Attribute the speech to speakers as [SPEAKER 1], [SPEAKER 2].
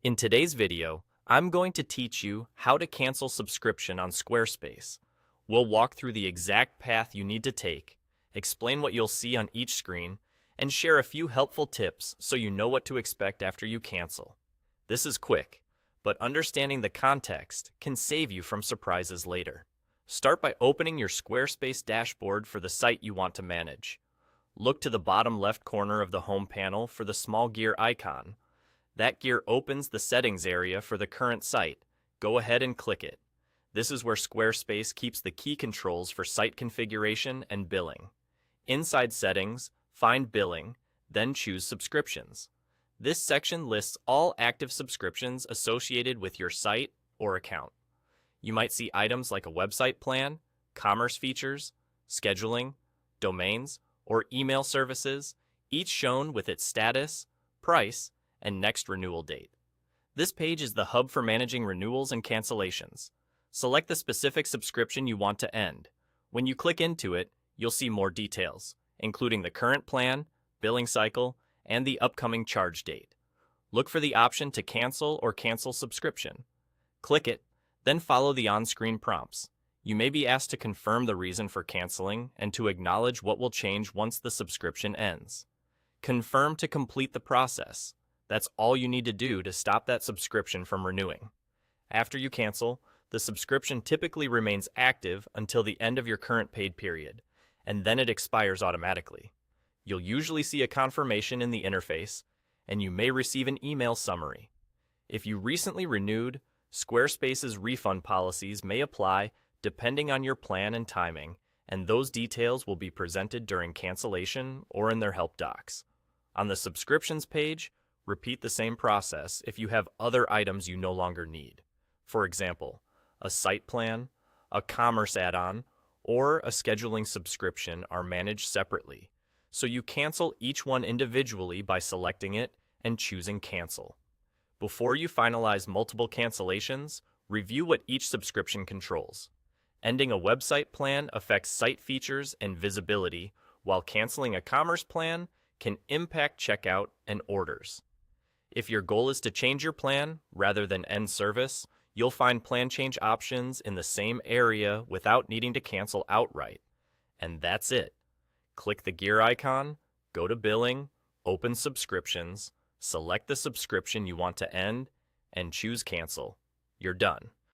[SPEAKER 1] In today's video, I'm going to teach you how to cancel subscription on Squarespace. We'll walk through the exact path you need to take, explain what you'll see on each screen, and share a few helpful tips so you know what to expect after you cancel. This is quick, but understanding the context can save you from surprises later. Start by opening your Squarespace dashboard for the site you want to manage. Look to the bottom left corner of the home panel for the small gear icon. That gear opens the settings area for the current site. Go ahead and click it. This is where Squarespace keeps the key controls for site configuration and billing. Inside Settings, find Billing, then choose Subscriptions. This section lists all active subscriptions associated with your site or account. You might see items like a website plan, commerce features, scheduling, domains, or email services, each shown with its status, price, and next renewal date. This page is the hub for managing renewals and cancellations. Select the specific subscription you want to end. When you click into it, you'll see more details, including the current plan, billing cycle, and the upcoming charge date. Look for the option to cancel or cancel subscription. Click it, then follow the on-screen prompts. You may be asked to confirm the reason for canceling and to acknowledge what will change once the subscription ends. Confirm to complete the process. That's all you need to do to stop that subscription from renewing. After you cancel, the subscription typically remains active until the end of your current paid period, and then it expires automatically. You'll usually see a confirmation in the interface, and you may receive an email summary. If you recently renewed, Squarespace's refund policies may apply depending on your plan and timing, and those details will be presented during cancellation or in their help docs. On the subscriptions page, repeat the same process if you have other items you no longer need. For example, a site plan, a commerce add-on, or a scheduling subscription are managed separately, so you cancel each one individually by selecting it and choosing Cancel. Before you finalize multiple cancellations, review what each subscription controls. Ending a website plan affects site features and visibility, while canceling a commerce plan can impact checkout and orders. If your goal is to change your plan rather than end service, you'll find plan change options in the same area without needing to cancel outright. And that's it. Click the gear icon, go to Billing, open Subscriptions, select the subscription you want to end, and choose Cancel. You're done.